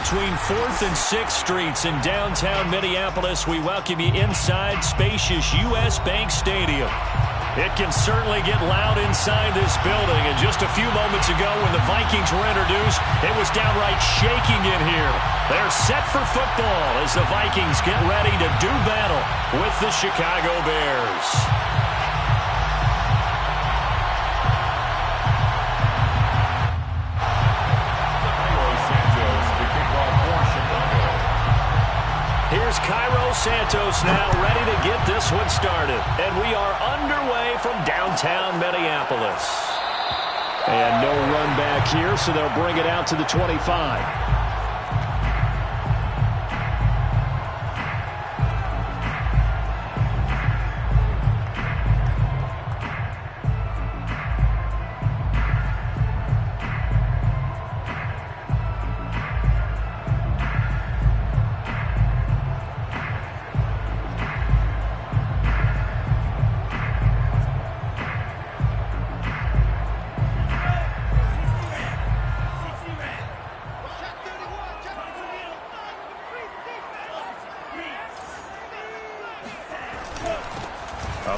between 4th and 6th Streets in downtown Minneapolis. We welcome you inside spacious U.S. Bank Stadium. It can certainly get loud inside this building. And just a few moments ago when the Vikings were introduced, it was downright shaking in here. They're set for football as the Vikings get ready to do battle with the Chicago Bears. Here's Cairo Santos now ready to get this one started. And we are underway from downtown Minneapolis. And no run back here, so they'll bring it out to the 25.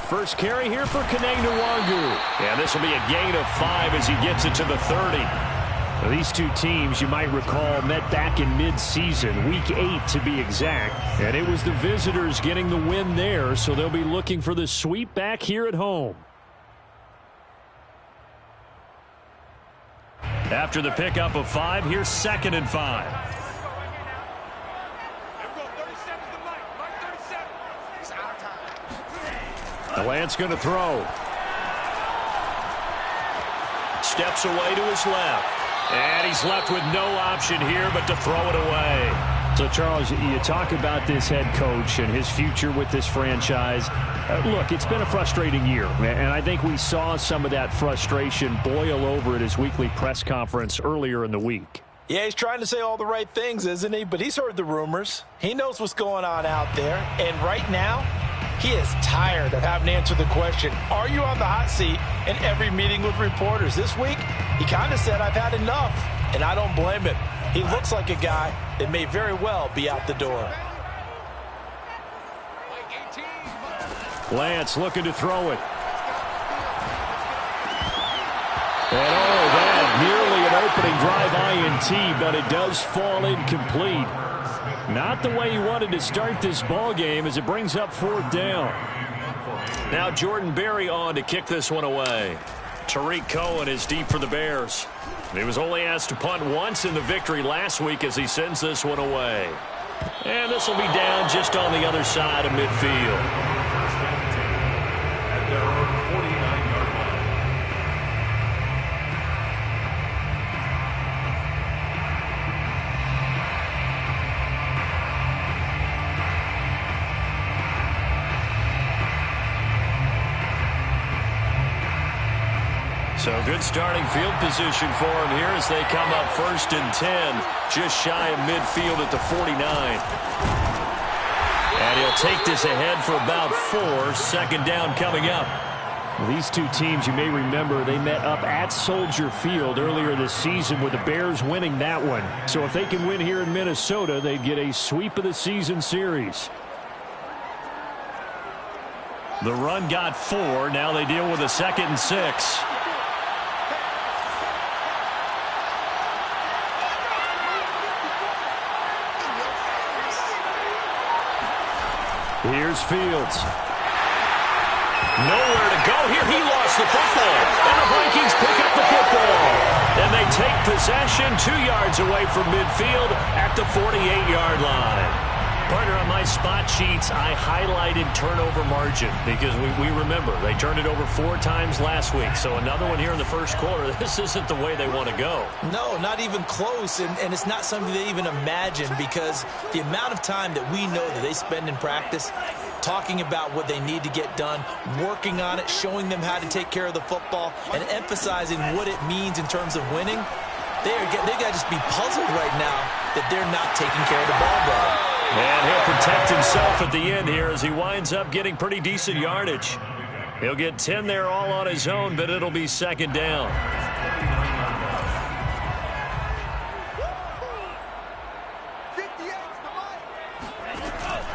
First carry here for Kaneng-Nwangu. And this will be a gain of 5 as he gets it to the 30. Now, these two teams, you might recall, met back in mid-season, week 8 to be exact. And it was the visitors getting the win there, so they'll be looking for the sweep back here at home. After the pickup of 5, here's 2nd and 5. Lance going to throw. Steps away to his left. And he's left with no option here but to throw it away. So, Charles, you talk about this head coach and his future with this franchise. Look, it's been a frustrating year, and I think we saw some of that frustration boil over at his weekly press conference earlier in the week. Yeah, he's trying to say all the right things, isn't he? But he's heard the rumors. He knows what's going on out there. And right now, he is tired of having to answer the question, are you on the hot seat in every meeting with reporters? This week, he kind of said, I've had enough, and I don't blame him. He looks like a guy that may very well be out the door. Lance looking to throw it. And oh, that nearly an opening drive INT, but it does fall incomplete. Not the way he wanted to start this ball game as it brings up 4th down. Now Jordan Berry on to kick this one away. Tariq Cohen is deep for the Bears. He was only asked to punt once in the victory last week as he sends this one away. And this will be down just on the other side of midfield. So good starting field position for him here as they come up 1st and 10, just shy of midfield at the 49. And he'll take this ahead for about 4, 2nd down coming up. These two teams, you may remember, they met up at Soldier Field earlier this season with the Bears winning that one. So if they can win here in Minnesota, they'd get a sweep of the season series. The run got 4. Now they deal with a 2nd and 6. Here's Fields. Nowhere to go here. He lost the football. And the Vikings pick up the football. And they take possession 2 yards away from midfield at the 48-yard line. Partner, on my spot sheets, I highlighted turnover margin because we remember they turned it over 4 times last week. So another one here in the first quarter. This isn't the way they want to go. No, not even close. And it's not something they even imagine because the amount of time that we know that they spend in practice talking about what they need to get done, working on it, showing them how to take care of the football, and emphasizing what it means in terms of winning. They got to just be puzzled right now that they're not taking care of the ball better. And he'll protect himself at the end here as he winds up getting pretty decent yardage. He'll get 10 there all on his own, but it'll be 2nd down. 49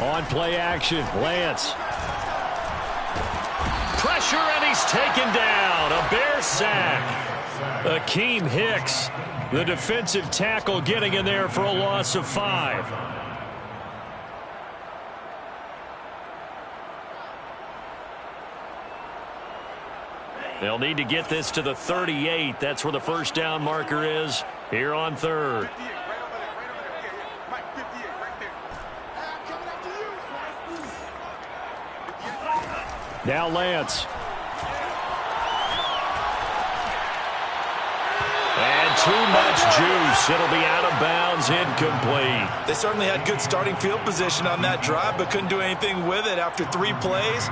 On play action, Lance. Pressure, and he's taken down. A Bear sack. Akeem Hicks, the defensive tackle, getting in there for a loss of 5. They'll need to get this to the 38. That's where the first down marker is here on 3rd. Now Lance. And too much juice. It'll be out of bounds, incomplete. They certainly had good starting field position on that drive, but couldn't do anything with it after 3 plays.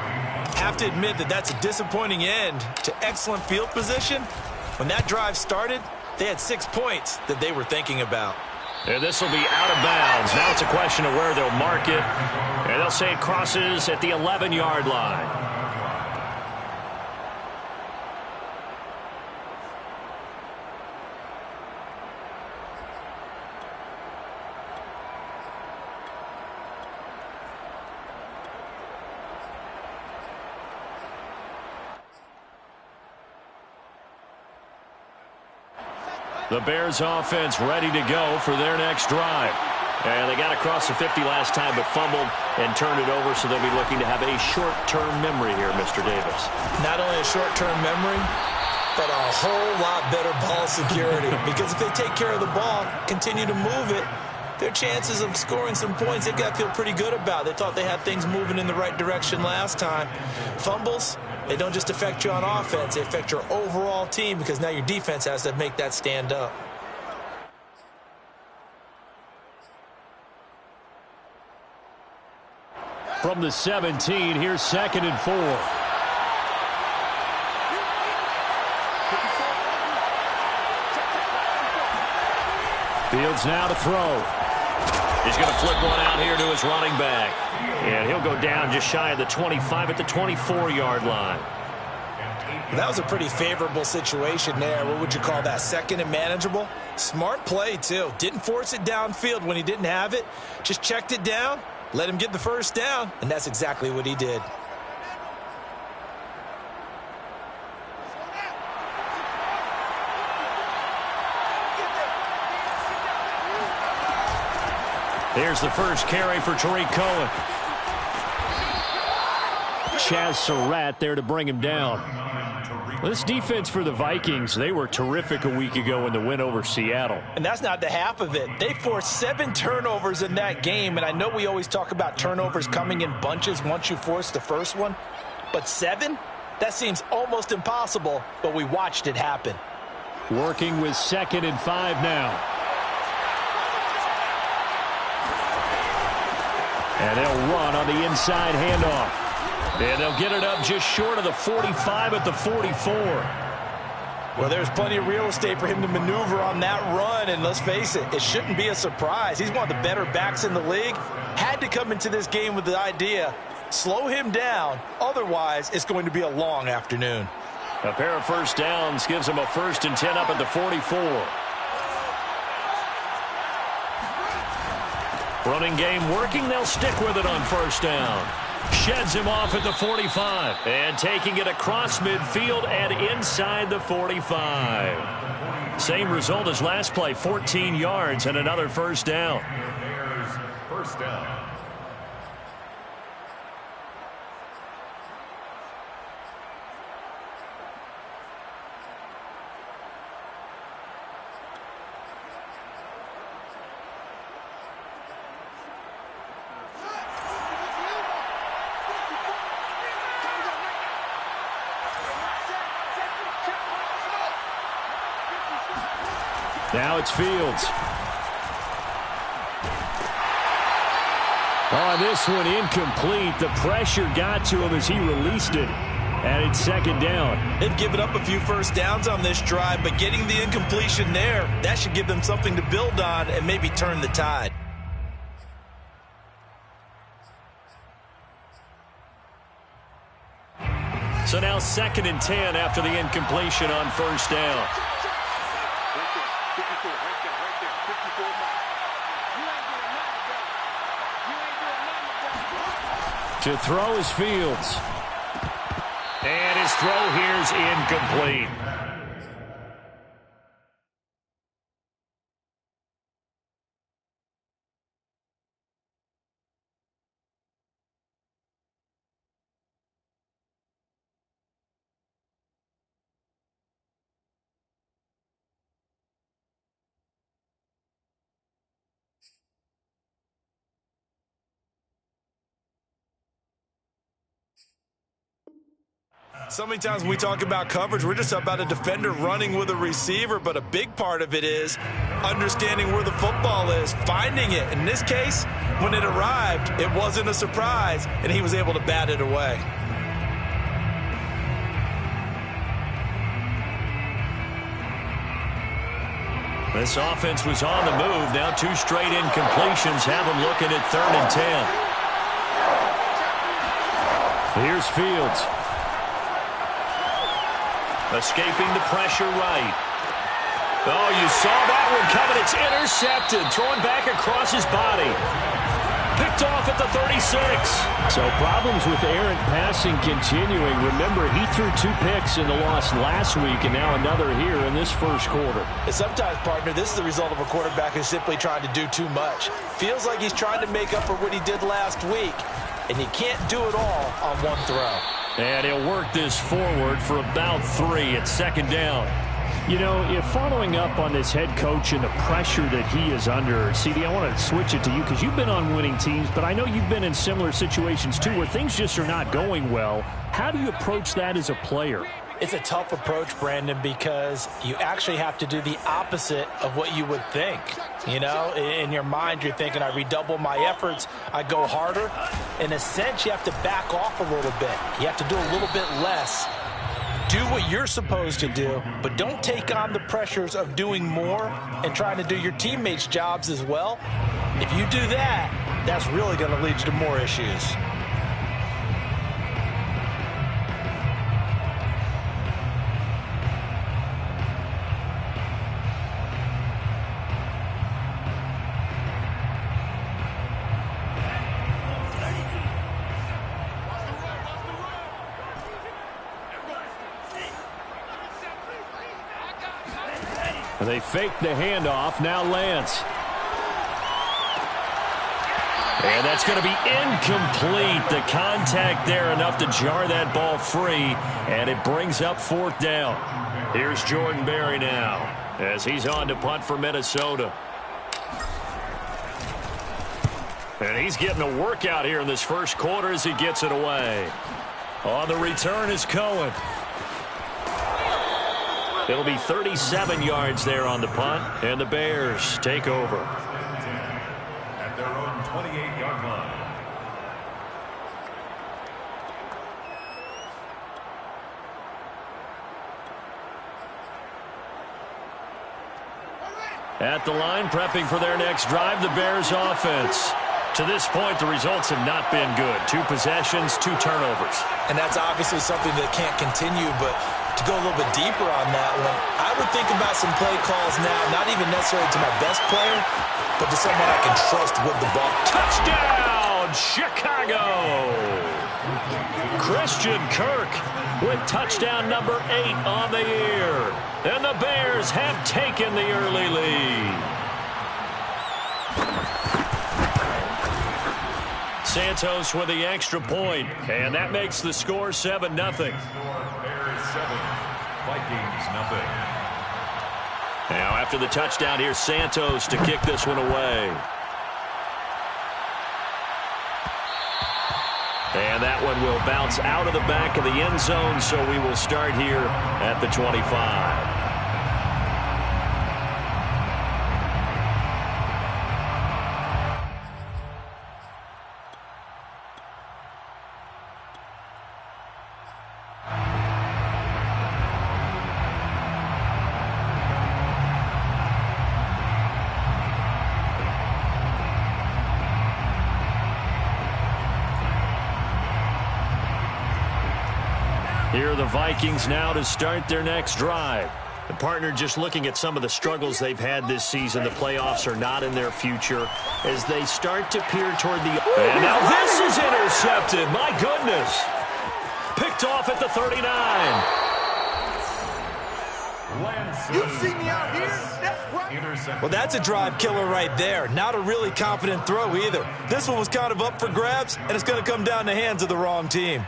Have to admit that that's a disappointing end to excellent field position. When that drive started, they had 6 points that they were thinking about. And this will be out of bounds. Now it's a question of where they'll mark it. And they'll say it crosses at the 11-yard line. The Bears offense ready to go for their next drive. And they got across the 50 last time but fumbled and turned it over, so they'll be looking to have a short-term memory here, Mr. Davis. Not only a short-term memory, but a whole lot better ball security. Because if they take care of the ball, continue to move it, their chances of scoring some points, they've got to feel pretty good about. They thought they had things moving in the right direction last time. Fumbles, they don't just affect you on offense, they affect your overall team because now your defense has to make that stand up. From the 17, here's 2nd and 4. Fields now to throw. He's going to flip one out here to his running back. And he'll go down just shy of the 25 at the 24-yard line. That was a pretty favorable situation there. What would you call that? Second and manageable? Smart play, too. Didn't force it downfield when he didn't have it. Just checked it down, let him get the first down, and that's exactly what he did. Here's the first carry for Tariq Cohen. Chaz Surratt there to bring him down. This defense for the Vikings, they were terrific a week ago in the win over Seattle. And that's not the half of it. They forced 7 turnovers in that game, and I know we always talk about turnovers coming in bunches once you force the first one, but 7? That seems almost impossible, but we watched it happen. Working with 2nd and 5 now. And they'll run on the inside handoff. And they'll get it up just short of the 45 at the 44. Well, there's plenty of real estate for him to maneuver on that run, and let's face it, it shouldn't be a surprise. He's one of the better backs in the league. Had to come into this game with the idea, slow him down, otherwise it's going to be a long afternoon. A pair of first downs gives him a 1st and 10 up at the 44. Running game working, they'll stick with it on first down. Sheds him off at the 45. And taking it across midfield and inside the 45. Same result as last play, 14 yards and another first down. First down. Now it's Fields. On this one, incomplete. The pressure got to him as he released it. And it's 2nd down. They've given up a few first downs on this drive, but getting the incompletion there, that should give them something to build on and maybe turn the tide. So now 2nd and 10 after the incompletion on first down. To throw is Fields. And his throw here's incomplete. So many times when we talk about coverage, we're just about a defender running with a receiver, but a big part of it is understanding where the football is, finding it. In this case, when it arrived, it wasn't a surprise, and he was able to bat it away. This offense was on the move. Now 2 straight incompletions have them looking at 3rd and 10. Here's Fields. Escaping the pressure right. Oh, you saw that one coming. It's intercepted. Throwing back across his body. Picked off at the 36. So problems with errant passing continuing. Remember, he threw 2 picks in the loss last week, and now another here in this first quarter. And sometimes, partner, this is the result of a quarterback who's simply trying to do too much. Feels like he's trying to make up for what he did last week, and you can't do it all on one throw. And he'll work this forward for about 3 at 2nd down. You know, if following up on this head coach and the pressure that he is under, CD, I want to switch it to you because you've been on winning teams, but I know you've been in similar situations too where things just are not going well. How do you approach that as a player? It's a tough approach, Brandon, because you actually have to do the opposite of what you would think. You know, in your mind, you're thinking, I redouble my efforts, I go harder. In a sense, you have to back off a little bit. You have to do a little bit less. Do what you're supposed to do, but don't take on the pressures of doing more and trying to do your teammates' jobs as well. If you do that, that's really going to lead you to more issues. They fake the handoff. Now Lance. And that's going to be incomplete. The contact there enough to jar that ball free. And it brings up 4th down. Here's Jordan Berry now as he's on to punt for Minnesota. And he's getting a workout here in this first quarter as he gets it away. On the return is Cohen. It'll be 37 yards there on the punt, and the Bears take over. At their own 28-yard line. At the line, prepping for their next drive, the Bears offense. To this point, the results have not been good. 2 possessions, 2 turnovers. And that's obviously something that can't continue, but to go a little bit deeper on that one, I would think about some play calls now, not even necessarily to my best player, but to someone I can trust with the ball. Touchdown, Chicago! Christian Kirk with touchdown number 8 on the year. And the Bears have taken the early lead. Santos with the extra point, and that makes the score 7-0. Bears 7, Vikings nothing. Now after the touchdown, here's Santos to kick this one away. And that one will bounce out of the back of the end zone, so we will start here at the 25. Here are the Vikings now to start their next drive. The partner, just looking at some of the struggles they've had this season, the playoffs are not in their future as they start to peer toward the... And now this is intercepted. My goodness. Picked off at the 39. You see me out here? That's right. Well, that's a drive killer right there. Not a really confident throw either. This one was kind of up for grabs, and it's going to come down the hands of the wrong team.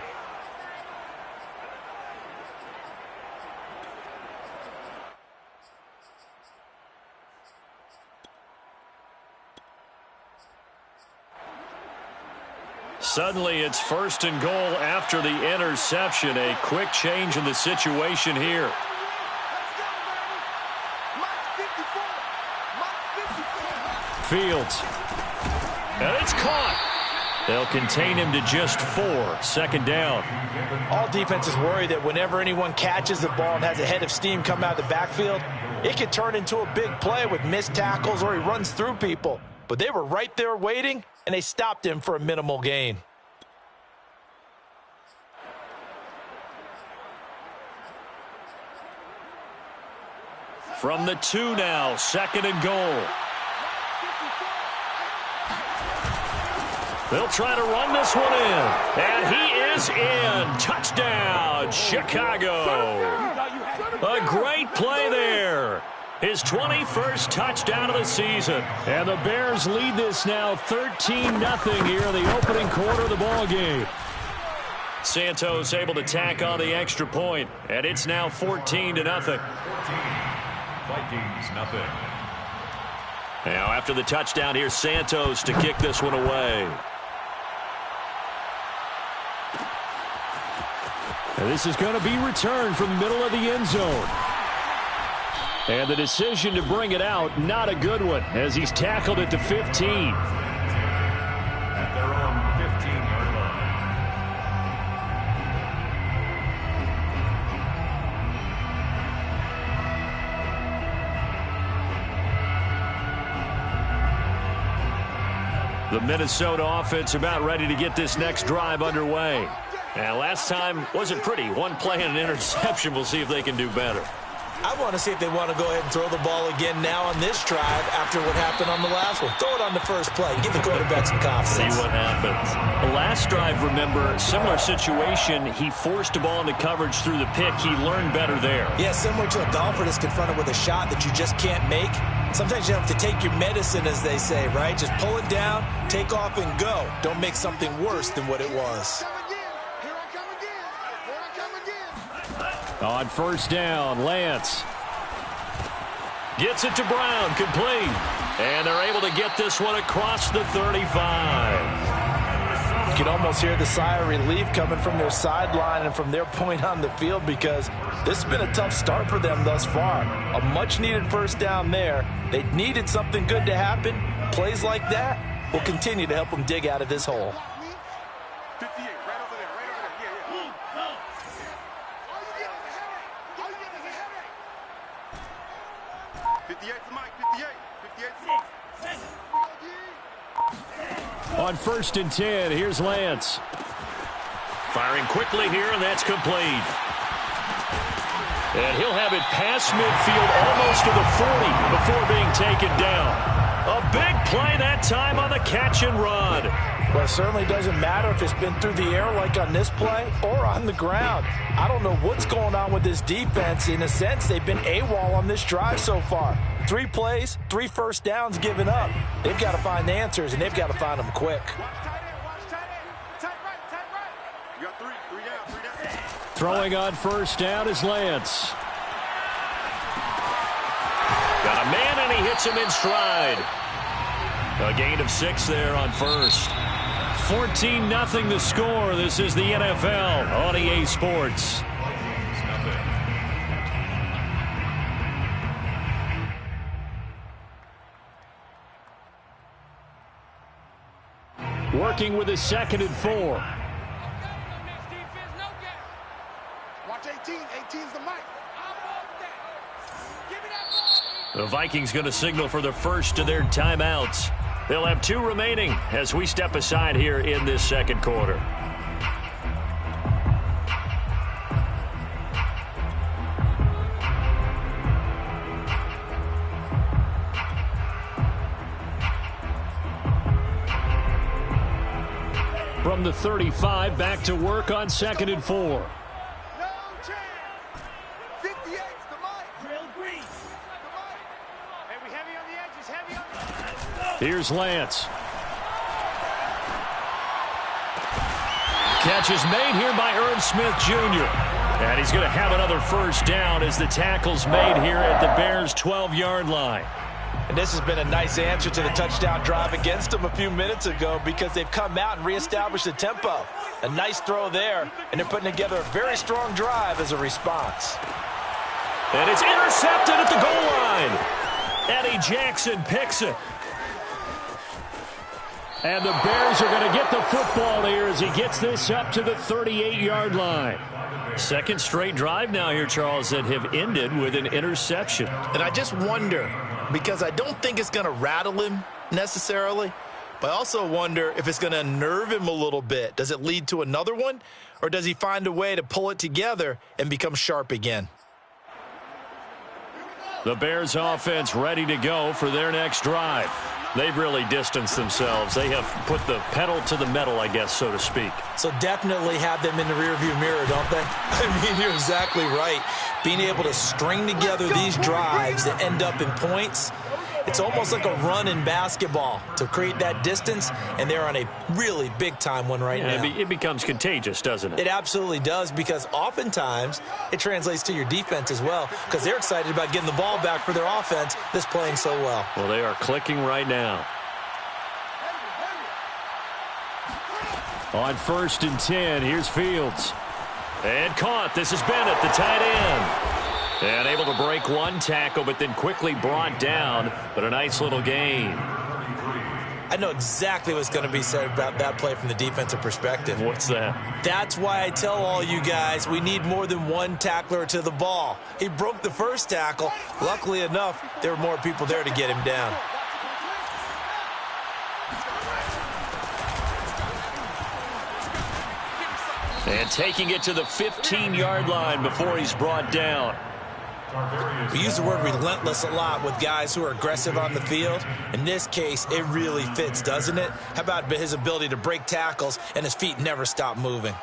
Suddenly, it's 1st and goal after the interception. A quick change in the situation here. Fields. And it's caught. They'll contain him to just 4. 2nd down. All defenses worry that whenever anyone catches the ball and has a head of steam come out of the backfield, it could turn into a big play with missed tackles or he runs through people. But they were right there waiting, and they stopped him for a minimal gain. From the 2 now, 2nd and goal. They'll try to run this one in. And he is in. Touchdown, Chicago. A great play there. His 21st touchdown of the season. And the Bears lead this now 13-0 here in the opening quarter of the ball game. Santos able to tack on the extra point, and it's now 14-0. Vikings, nothing. Now after the touchdown, here's Santos to kick this one away. And this is going to be returned from the middle of the end zone. And the decision to bring it out, not a good one, as he's tackled it to 15. At their own 15-yard line. The Minnesota offense about ready to get this next drive underway. And last time wasn't pretty. One play and an interception. We'll see if they can do better. I want to see if they want to go ahead and throw the ball again now on this drive after what happened on the last one. Throw it on the first play. Give the quarterback some confidence. See what happens. The last drive, remember, similar situation. He forced the ball into coverage through the pick. He learned better there. Yeah, similar to a golfer that's confronted with a shot that you just can't make. Sometimes you have to take your medicine, as they say, right? Just pull it down, take off, and go. Don't make something worse than what it was. On 1st down, Lance gets it to Brown, complete. And they're able to get this one across the 35. You can almost hear the sigh of relief coming from their sideline and from their point on the field because this has been a tough start for them thus far. A much-needed 1st down there. They needed something good to happen. Plays like that will continue to help them dig out of this hole. 58, right over there, yeah. 58 for Mike, 58 for Mike. On 1st and 10, here's Lance. Firing quickly here, and that's complete. And he'll have it past midfield almost to the 40 before being taken down. A big play that time on the catch and run. Well, it certainly doesn't matter if it's been through the air like on this play or on the ground. I don't know what's going on with this defense. In a sense, they've been AWOL on this drive so far. 3 plays, 3 1st downs given up. They've got to find answers, and they've got to find them quick. You got 3 down. Throwing on 1st down is Lance. Got a man, and he hits him in stride. A gain of 6 there on 1st. 14-0 the score. This is the NFL on EA Sports. Working with a 2nd and 4. Watch 18. 18's the mic. The Vikings going to signal for the first of their timeouts. They'll have 2 remaining as we step aside here in this 2nd quarter. from the 35, back to work on 2nd and 4. No chance. 58's the mic. Drill grease. Hey, we heavy on the edges. Heavy on the edges. Here's Lance. Catch is made here by Irv Smith Jr. And he's going to have another first down as the tackle's made here at the Bears' 12-yard line. And this has been a nice answer to the touchdown drive against them a few minutes ago because they've come out and reestablished the tempo. A nice throw there, and they're putting together a very strong drive as a response. And it's intercepted at the goal line. Eddie Jackson picks it. And the Bears are going to get the football here as he gets this up to the 38-yard line. Second straight drive now here, Charles, that have ended with an interception. And I just wonder, because I don't think it's going to rattle him necessarily, but I also wonder if it's going to unnerve him a little bit. Does it lead to another one, or does he find a way to pull it together and become sharp again? The Bears offense ready to go for their next drive. They've really distanced themselves. They have put the pedal to the metal, I guess, so to speak. So definitely have them in the rearview mirror, don't they? I mean, you're exactly right. Being able to string together these drives that end up in points, it's almost like a run in basketball to create that distance, and they're on a really big-time one right now. It becomes contagious, doesn't it? It absolutely does, because oftentimes it translates to your defense as well, because they're excited about getting the ball back for their offense that's playing so well. Well, they are clicking right now. On 1st and 10, here's Fields. And caught. This is Bennett, the tight end. And able to break one tackle, but then quickly brought down. But a nice little gain. I know exactly what's going to be said about that play from the defensive perspective. What's that? That's why I tell all you guys we need more than one tackler to the ball. He broke the first tackle. Luckily enough, there were more people there to get him down. And taking it to the 15-yard line before he's brought down. We use the word relentless a lot with guys who are aggressive on the field. In this case, it really fits, doesn't it? How about his ability to break tackles and his feet never stop moving?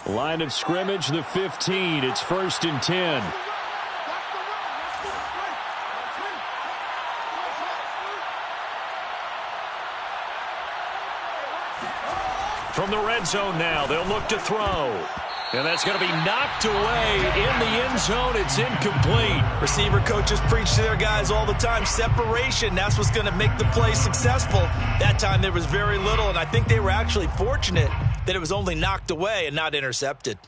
Line of scrimmage, the 15. It's 1st and 10. From the red zone now, they'll look to throw. And that's going to be knocked away in the end zone. It's incomplete. Receiver coaches preach to their guys all the time. Separation, that's what's going to make the play successful. That time there was very little, and I think they were actually fortunate that it was only knocked away and not intercepted.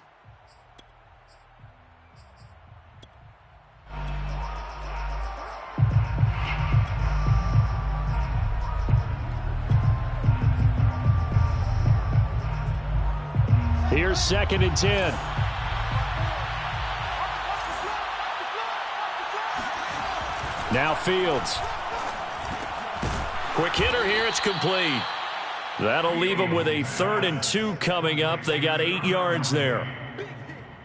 Here's 2nd and 10. Now Fields. Quick hitter here. It's complete. That'll leave them with a 3rd and 2 coming up. They got 8 yards there.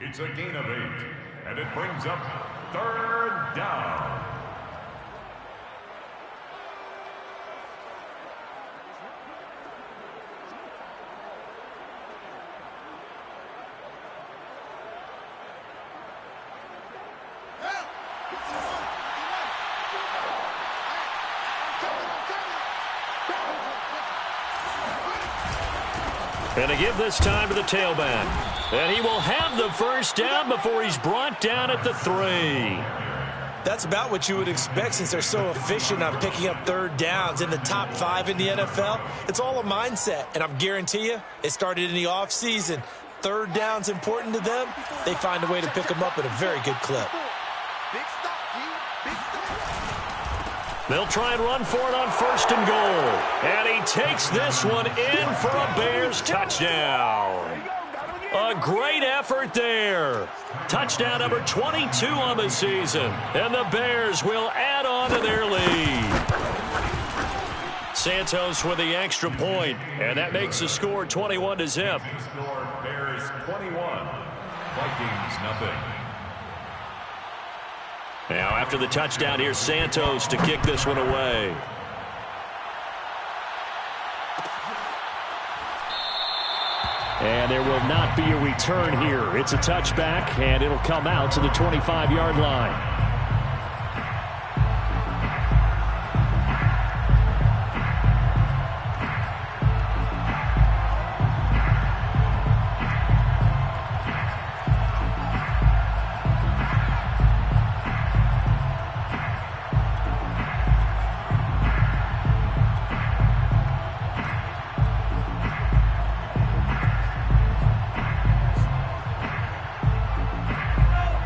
It's a gain of 8, and it brings up 3rd down. And to give this time to the tailback. And he will have the first down before he's brought down at the 3. That's about what you would expect since they're so efficient on picking up 3rd downs in the top 5 in the NFL. It's all a mindset, and I guarantee you it started in the offseason. 3rd down's important to them. They find a way to pick them up at a very good clip. They'll try and run for it on 1st and goal. And he takes this one in for a Bears touchdown. A great effort there. Touchdown number 22 on the season. And the Bears will add on to their lead. Santos with the extra point, and that makes the score 21-0. Bears 21, Vikings nothing. Now after the touchdown, here's Santos to kick this one away. And there will not be a return here. It's a touchback, and it'll come out to the 25-yard line.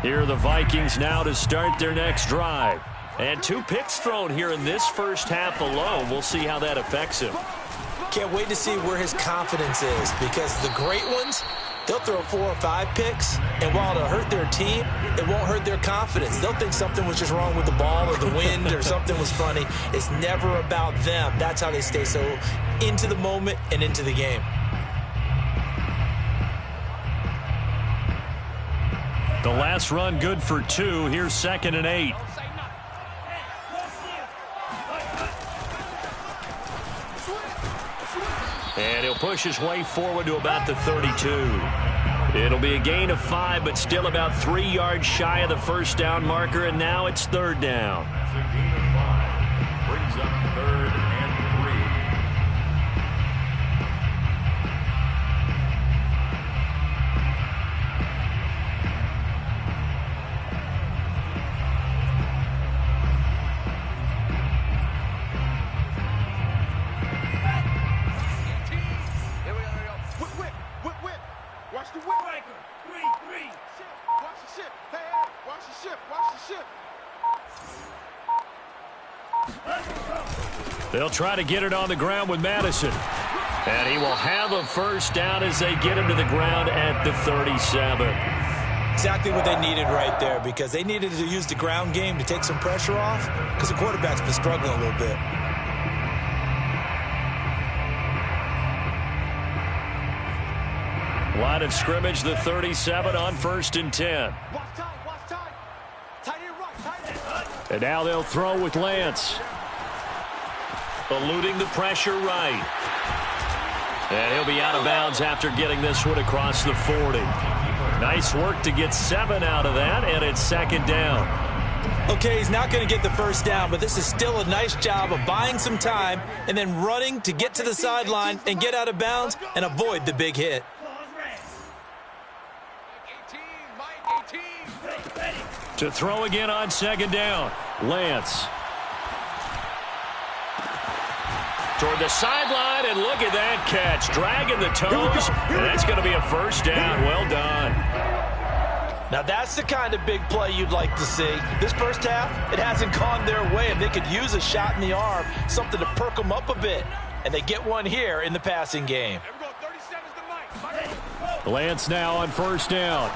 Here are the Vikings now to start their next drive. And 2 picks thrown here in this first half alone. We'll see how that affects him. Can't wait to see where his confidence is, because the great ones, they'll throw 4 or 5 picks, and while it'll hurt their team, it won't hurt their confidence. They'll think something was just wrong with the ball or the wind or something was funny. It's never about them. That's how they stay so into the moment and into the game. The last run good for 2. Here's 2nd and 8. And he'll push his way forward to about the 32. It'll be a gain of 5, but still about 3 yards shy of the first down marker, and now it's 3rd down. That's a gain of 5. Brings up 3rd and 3. They'll try to get it on the ground with Madison. And he will have a first down as they get him to the ground at the 37. Exactly what they needed right there, because they needed to use the ground game to take some pressure off, because the quarterback's been struggling a little bit. Line of scrimmage, the 37 on 1st and 10. And now they'll throw with Lance. Eluding the pressure right. And he'll be out of bounds after getting this one across the 40. Nice work to get 7 out of that, and it's 2nd down. Okay, he's not going to get the first down, but this is still a nice job of buying some time and then running to get to the sideline and get out of bounds and avoid the big hit. To throw again on 2nd down. Lance. Toward the sideline, and look at that catch. Dragging the toes, and that's going to be a first down. Well done. Now that's the kind of big play you'd like to see. This first half, it hasn't gone their way, and they could use a shot in the arm, something to perk them up a bit. And they get one here in the passing game. Lance now on 1st down.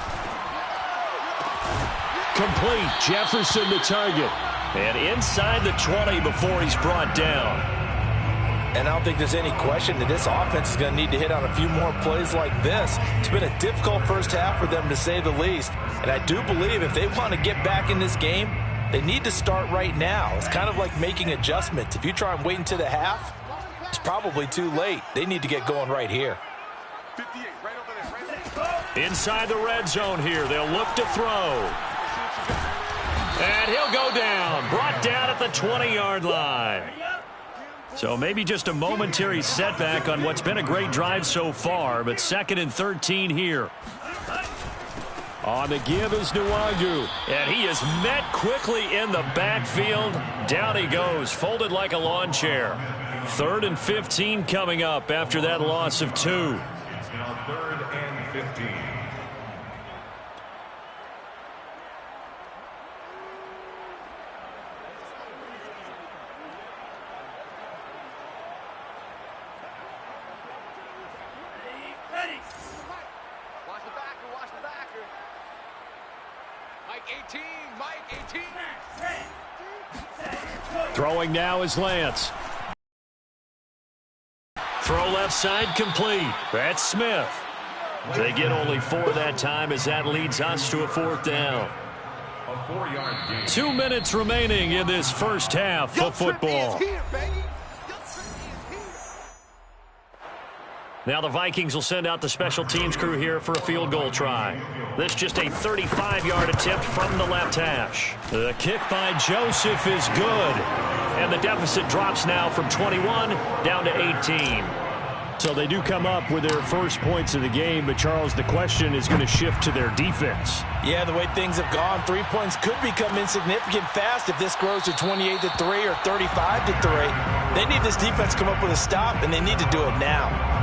Complete. Jefferson the target. And inside the 20 before he's brought down. And I don't think there's any question that this offense is going to need to hit on a few more plays like this. It's been a difficult first half for them, to say the least. And I do believe if they want to get back in this game, they need to start right now. It's kind of like making adjustments. If you try and wait until the half, it's probably too late. They need to get going right here. Inside the red zone here. They'll look to throw. And he'll go down. Brought down at the 20-yard line. So maybe just a momentary setback on what's been a great drive so far, but 2nd and 13 here. On the give is Nwangu. And he is met quickly in the backfield. Down he goes, folded like a lawn chair. 3rd and 15 coming up after that loss of 2. It's now 3rd and 15. Throwing now is Lance. Throw left side complete. That's Smith. They get only 4 that time as that leads us to a 4th down. a 4-yard gain. 2 minutes remaining in this first half of football. Now the Vikings will send out the special teams crew here for a field goal try. This just a 35-yard attempt from the left hash. The kick by Joseph is good. And the deficit drops now from 21 down to 18. So they do come up with their first points of the game, but Charles, the question is going to shift to their defense. Yeah, the way things have gone, 3 points could become insignificant fast if this grows to 28-3 or 35-3. They need this defense to come up with a stop, and they need to do it now.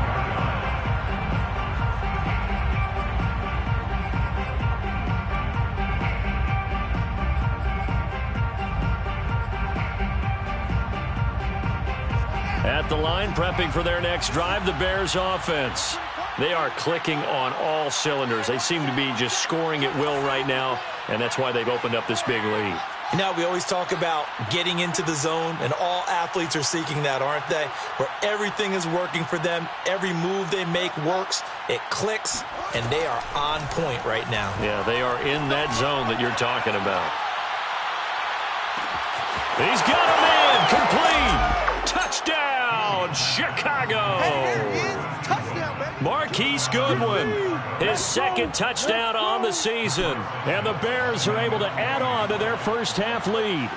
At the line, prepping for their next drive, the Bears offense. They are clicking on all cylinders. They seem to be just scoring at will right now, and that's why they've opened up this big lead. You know, we always talk about getting into the zone, and all athletes are seeking that, aren't they? Where everything is working for them, every move they make works, it clicks, and they are on point right now. Yeah, they are in that zone that you're talking about. He's got him in, complete. Touchdown, Chicago! Hey, there he is. Touchdown, baby. Marquise Goodwin, his second touchdown on the season. And the Bears are able to add on to their first half lead.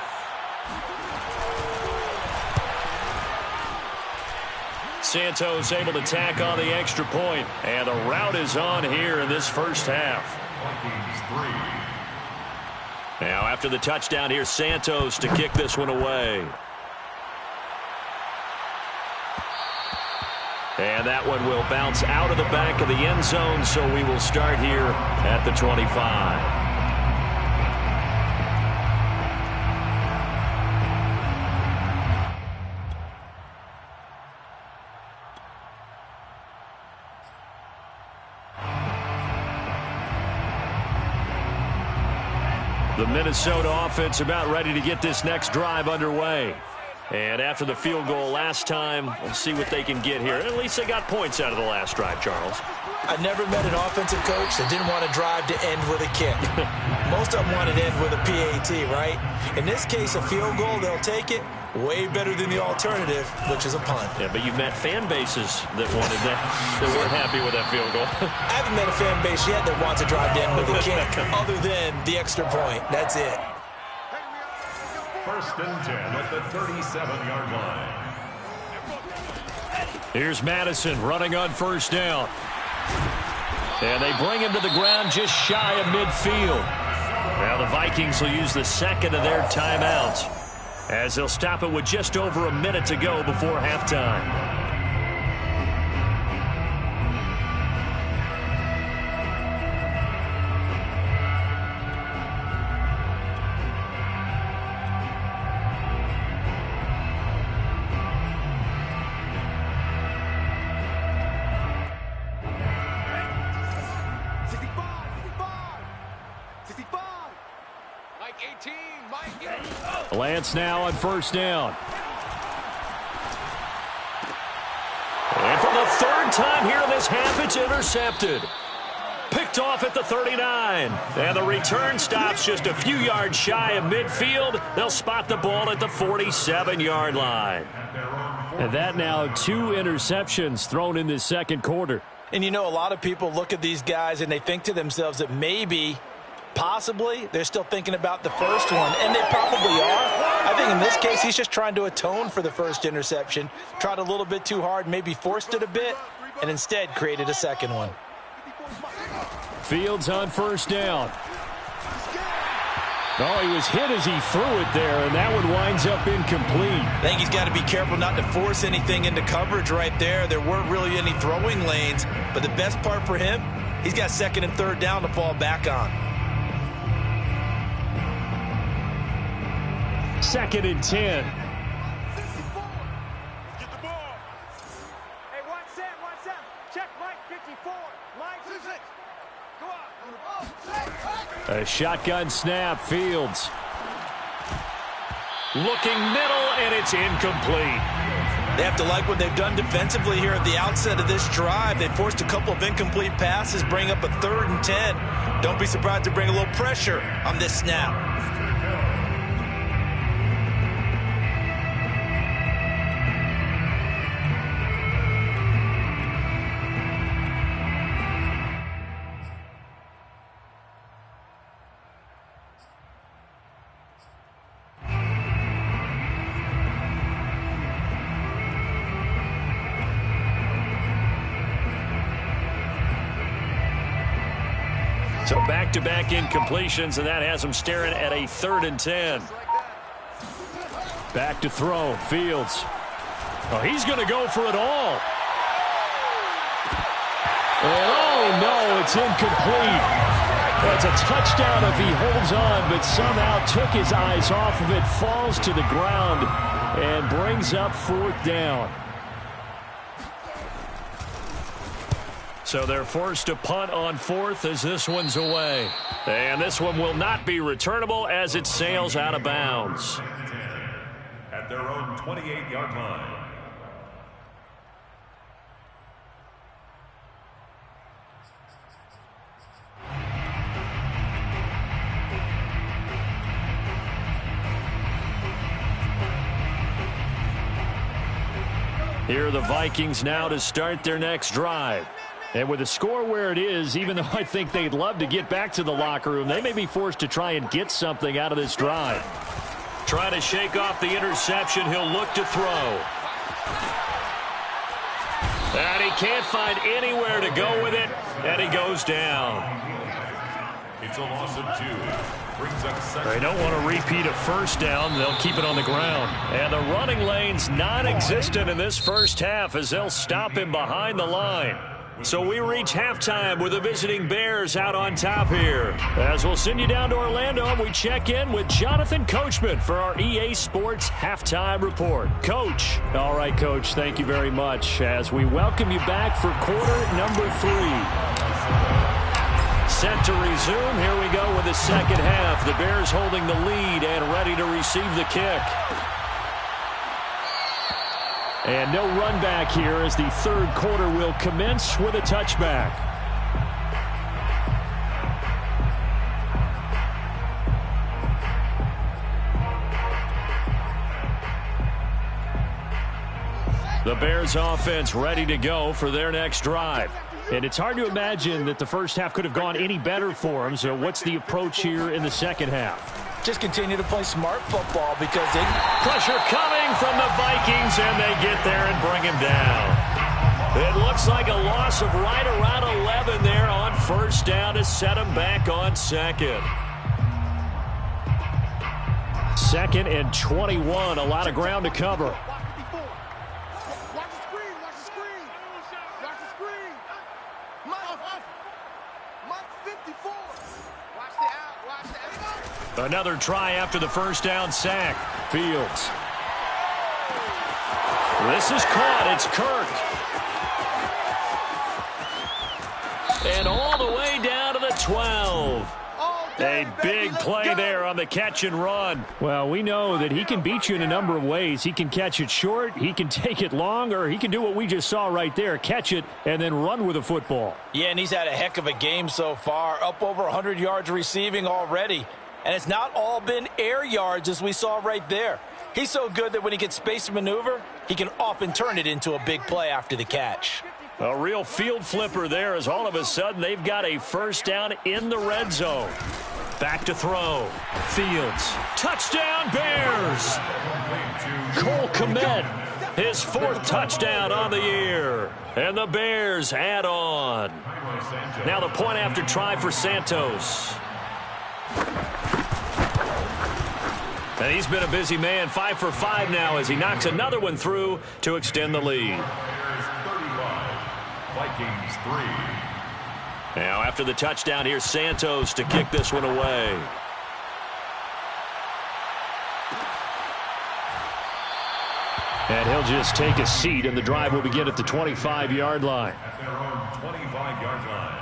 Santos able to tack on the extra point. And the route is on here in this first half. Now after the touchdown, here's Santos to kick this one away. And that one will bounce out of the back of the end zone, so we will start here at the 25. The Minnesota offense about ready to get this next drive underway. And after the field goal last time, we'll see what they can get here. At least they got points out of the last drive, Charles. I never met an offensive coach that didn't want to drive to end with a kick. Most of them wanted to end with a PAT, right? In this case, a field goal, they'll take it. Way better than the alternative, which is a punt. Yeah, but you've met fan bases that wanted that, that weren't happy with that field goal. I haven't met a fan base yet that wants to drive to end with a kick, other than the extra point. That's it. First and 10 at the 37-yard line. Here's Madison running on first down. And they bring him to the ground just shy of midfield. Now the Vikings will use the second of their timeouts, as they'll stop it with just over a minute to go before halftime. Lance now on first down. And for the third time here in this half, it's intercepted. Picked off at the 39. And the return stops just a few yards shy of midfield. They'll spot the ball at the 47-yard line. And that now 2 interceptions thrown in this second quarter. And you know, a lot of people look at these guys and they think to themselves that maybe, possibly, they're still thinking about the first one, and they probably are. I think in this case, he's just trying to atone for the first interception. Tried a little bit too hard, maybe forced it a bit, and instead created a second one. Fields on first down. Oh, he was hit as he threw it there, and that one winds up incomplete. I think he's got to be careful not to force anything into coverage right there. There weren't really any throwing lanes, but the best part for him, he's got second and third down to fall back on. Second and 10. Get the ball. Hey, 1-7. Check Mike 54. Mike 6. Go on. A shotgun snap. Fields looking middle, and it's incomplete. They have to like what they've done defensively here at the outset of this drive. They forced a couple of incomplete passes, bring up a 3rd and 10. Don't be surprised to bring a little pressure on this snap. So back-to-back incompletions, and that has him staring at a 3rd and 10. Back to throw. Fields. Oh, he's going to go for it all. And oh, no, it's incomplete. That's a touchdown if he holds on, but somehow took his eyes off of it, falls to the ground, and brings up 4th down. So they're forced to punt on 4th as this one's away. And this one will not be returnable as it sails out of bounds. At their own 28-yard line. Here are the Vikings now to start their next drive. And with the score where it is, even though I think they'd love to get back to the locker room, they may be forced to try and get something out of this drive. Trying to shake off the interception, he'll look to throw. And he can't find anywhere to go with it, and he goes down. It's a loss of 2. Brings up 2nd. They don't want to repeat a 1st down. They'll keep it on the ground. And the running lane's non-existent in this first half as they'll stop him behind the line. So we reach halftime with the visiting Bears out on top here. As we'll send you down to Orlando, and we check in with Jonathan Coachman for our EA Sports Halftime Report. Coach. All right, Coach, thank you very much. As we welcome you back for quarter number 3. Set to resume. Here we go with the second half. The Bears holding the lead and ready to receive the kick. And no run back here as the 3rd quarter will commence with a touchback. The Bears offense ready to go for their next drive. And it's hard to imagine that the first half could have gone any better for them. So what's the approach here in the second half? Just continue to play smart football because they... Pressure coming from the Vikings, and they get there and bring him down. It looks like a loss of right around 11 there on 1st down to set him back on 2nd. 2nd and 21, a lot of ground to cover. Watch the screen, watch the screen. Watch the screen. Mike 54. Watch the out, watch the out. Another try after the 1st down sack. Fields. This is caught. It's Kirk. And all the way down to the 12. A big play there on the catch and run. Well, we know that he can beat you in a number of ways. He can catch it short, he can take it long, or he can do what we just saw right there, catch it and then run with the football. Yeah, and he's had a heck of a game so far, up over 100 yards receiving already. And it's not all been air yards as we saw right there. He's so good that when he gets space to maneuver, he can often turn it into a big play after the catch. A real field flipper there as all of a sudden they've got a 1st down in the red zone. Back to throw. Fields. Touchdown Bears. Cole Kmet, his 4th touchdown on the year. And the Bears add on. Now the point after try for Santos. And he's been a busy man, 5 for 5 now as he knocks another one through to extend the lead. Vikings 3. Now after the touchdown, here's Santos to kick this one away. And he'll just take a seat, and the drive will begin at the 25-yard line. At their own 25-yard line.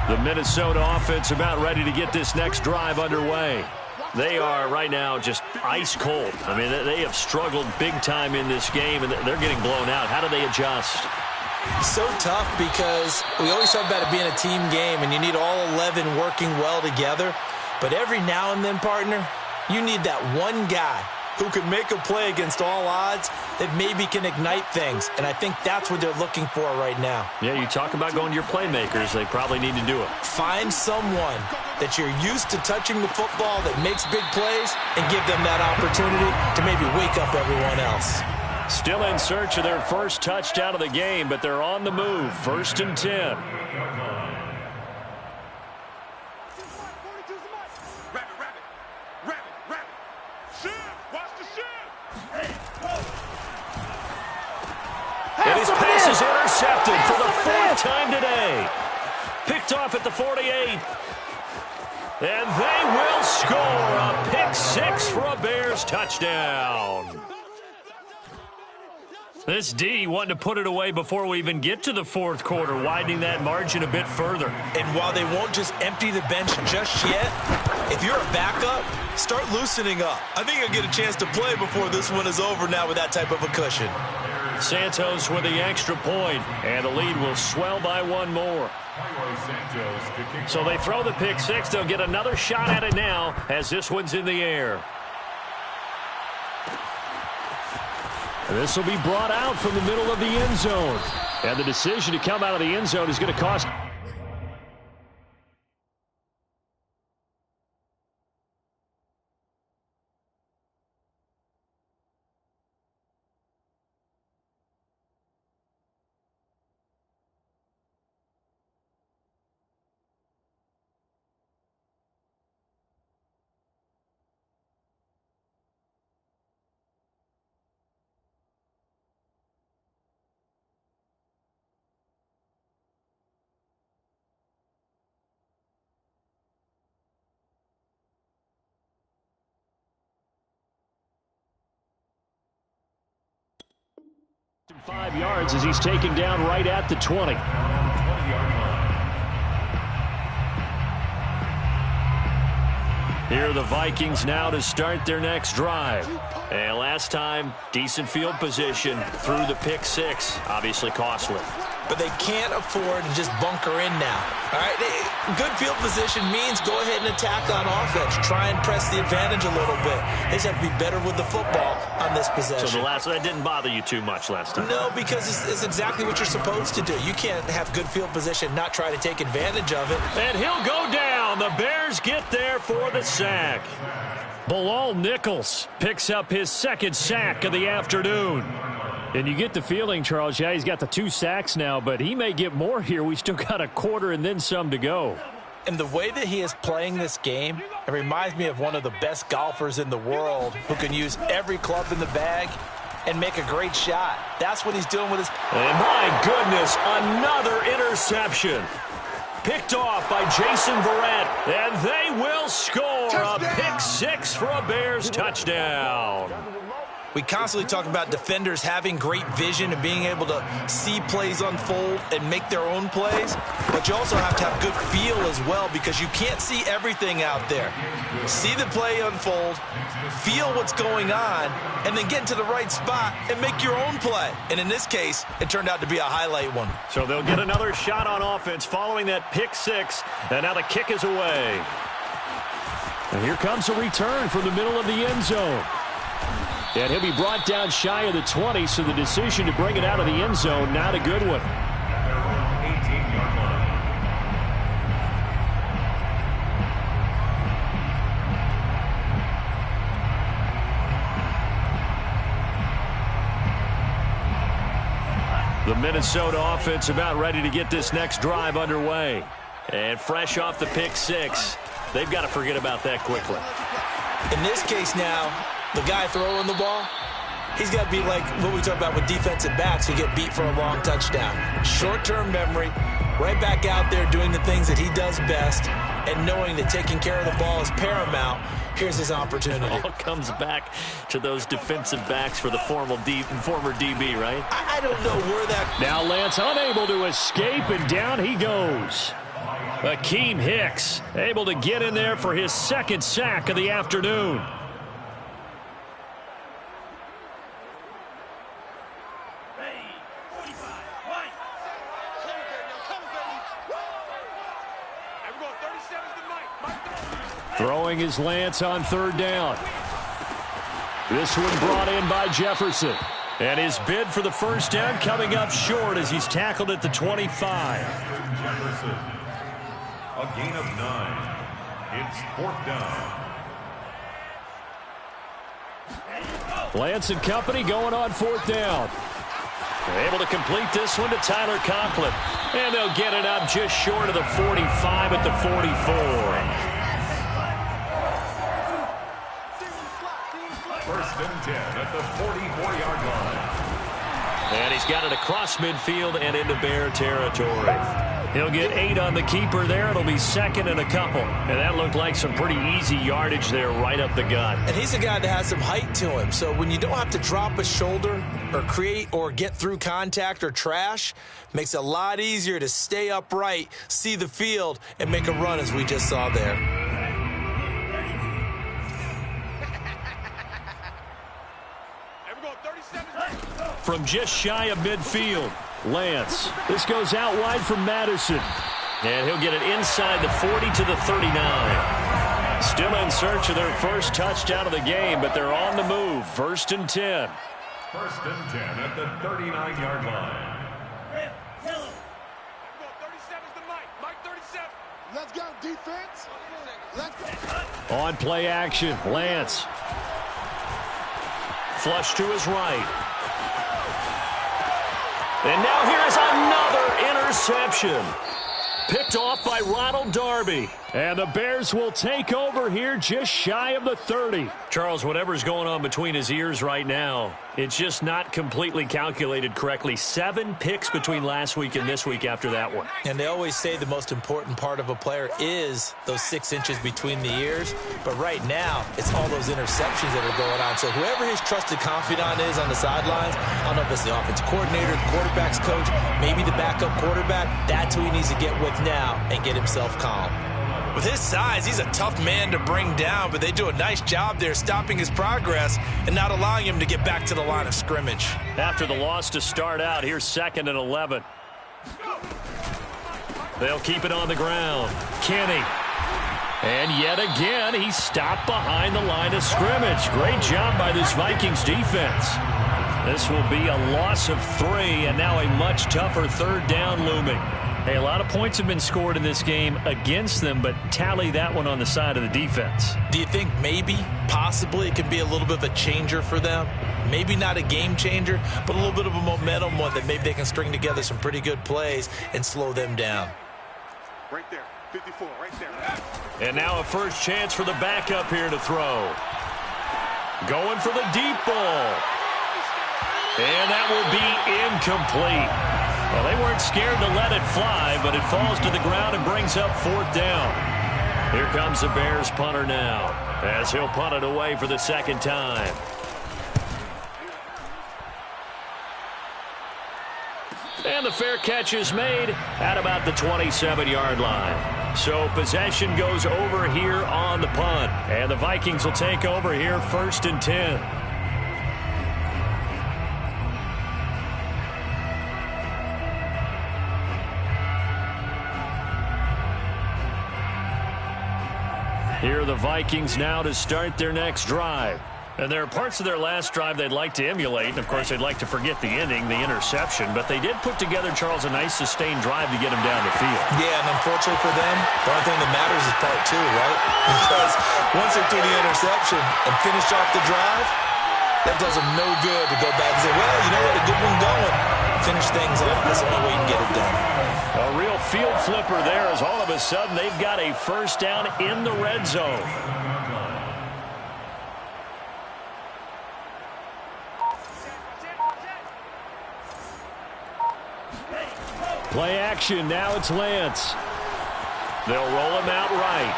The Minnesota offense about ready to get this next drive underway. They are right now just ice cold. I mean, they have struggled big time in this game, and they're getting blown out. How do they adjust? So tough because we always talk about it being a team game, and you need all 11 working well together. But every now and then, partner, you need that one guy who can make a play against all odds that maybe can ignite things. And I think that's what they're looking for right now. Yeah, you talk about going to your playmakers. They probably need to do it. Find someone that you're used to touching the football that makes big plays and give them that opportunity to maybe wake up everyone else. Still in search of their first touchdown of the game, but they're on the move. 1st and 10. And his pass is intercepted for the 4th time today. Picked off at the 48. And they will score a pick 6 for a Bears touchdown. This D wanted to put it away before we even get to the 4th quarter, widening that margin a bit further. And while they won't just empty the bench just yet, if you're a backup, start loosening up. I think you'll get a chance to play before this one is over now with that type of a cushion. Santos with the extra point, and the lead will swell by one more. So they throw the pick 6. They'll get another shot at it now as this one's in the air. This will be brought out from the middle of the end zone. And the decision to come out of the end zone is going to cost. Five yards as he's taken down right at the 20. Here are the Vikings now to start their next drive. And last time, decent field position through the pick 6. Obviously costly. But they can't afford to just bunker in now. All right, good field position means go ahead and attack on offense. Try and press the advantage a little bit. They just have to be better with the football on this possession. So that didn't bother you too much last time? No, because it's exactly what you're supposed to do. You can't have good field position, not try to take advantage of it. And he'll go down. The Bears get there for the sack. Bilal Nichols picks up his 2nd sack of the afternoon. And you get the feeling, Charles, yeah, he's got the 2 sacks now, but he may get more here. We still got a quarter and then some to go. And the way that he is playing this game, it reminds me of one of the best golfers in the world who can use every club in the bag and make a great shot. That's what he's doing with his... And my goodness, another interception. Picked off by Jason Verrett, and they will score a pick 6 for a Bears touchdown. We constantly talk about defenders having great vision and being able to see plays unfold and make their own plays. But you also have to have good feel as well because you can't see everything out there. See the play unfold, feel what's going on, and then get to the right spot and make your own play. And in this case, it turned out to be a highlight one. So they'll get another shot on offense following that pick 6. And now the kick is away. And here comes a return from the middle of the end zone. And he'll be brought down shy of the 20, so the decision to bring it out of the end zone, not a good one. The Minnesota offense about ready to get this next drive underway. And fresh off the pick 6, they've got to forget about that quickly. In this case now, the guy throwing the ball, he's got to be like what we talk about with defensive backs who get beat for a long touchdown. Short-term memory, right back out there doing the things that he does best, and knowing that taking care of the ball is paramount. Here's his opportunity. It all comes back to those defensive backs for the former DB, right? I don't know where that... Now Lance unable to escape, and down he goes. Akeem Hicks able to get in there for his second sack of the afternoon. Throwing is Lance on third down. This one brought in by Jefferson. And his bid for the first down coming up short as he's tackled at the 25. Jefferson. A gain of 9. It's 4th down. Lance and company going on 4th down. Able to complete this one to Tyler Conklin. And they'll get it up just short of the 45 at the 44. 1st and 10 at the 44-yard line. And he's got it across midfield and into Bear territory. He'll get 8 on the keeper there. It'll be 2nd and a couple. And that looked like some pretty easy yardage there right up the gut. And he's a guy that has some height to him. So when you don't have to drop a shoulder or create or get through contact or trash, makes it a lot easier to stay upright, see the field, and make a run as we just saw there. From just shy of midfield, Lance. This goes out wide from Madison. and he'll get it inside the 40 to the 39. Still in search of their first touchdown of the game, but they're on the move. 1st and 10. 1st and 10 at the 39-yard line. Let's go, defense. Let's go. On play action, Lance. Flush to his right. And now here is another interception. Picked off by Ronald Darby. And the Bears will take over here just shy of the 30. Charles, whatever's going on between his ears right now, it's just not completely calculated correctly. 7 picks between last week and this week after that one. And they always say the most important part of a player is those 6 inches between the ears. But right now, it's all those interceptions that are going on. So whoever his trusted confidant is on the sidelines, I don't know if it's the offensive coordinator, the quarterback's coach, maybe the backup quarterback, that's who he needs to get with now and get himself calm. With his size, he's a tough man to bring down, but they do a nice job there stopping his progress and not allowing him to get back to the line of scrimmage. After the loss to start out, here's 2nd and 11. They'll keep it on the ground. Kenny. And yet again, he's stopped behind the line of scrimmage. Great job by this Vikings defense. This will be a loss of 3, and now a much tougher 3rd down looming. Hey, a lot of points have been scored in this game against them, but tally that one on the side of the defense. Do you think maybe, possibly, it could be a little bit of a changer for them? Maybe not a game changer, but a little bit of a momentum one that maybe they can string together some pretty good plays and slow them down. Right there, 54, right there. And now a first chance for the backup here to throw. Going for the deep ball. And that will be incomplete. Well, they weren't scared to let it fly, but it falls to the ground and brings up 4th down. Here comes the Bears punter now, as he'll punt it away for the 2nd time. And the fair catch is made at about the 27-yard line. So possession goes over here on the punt. And the Vikings will take over here 1st and 10. Here are the Vikings now to start their next drive. And there are parts of their last drive they'd like to emulate. And, of course, they'd like to forget the ending, the interception. But they did put together, Charles, a nice sustained drive to get him down the field. Yeah, and unfortunately for them, the only thing that matters is part 2, right? Because once they threw the interception and finished off the drive, that does them no good to go back and say, well, you know what, a good one going. Finish things off. That's the only way you can get it done. A real field flipper there as all of a sudden they've got a first down in the red zone. Play action. Now it's Lance. They'll roll him out right.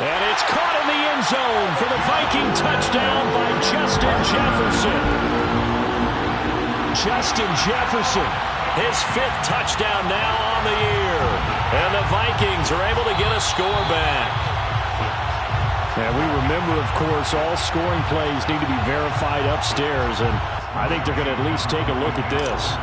And it's caught in the end zone for the Viking touchdown by Justin Jefferson. Justin Jefferson. His 5th touchdown now on the year. And the Vikings are able to get a score back. And we remember, of course, all scoring plays need to be verified upstairs, and I think they're going to at least take a look at this.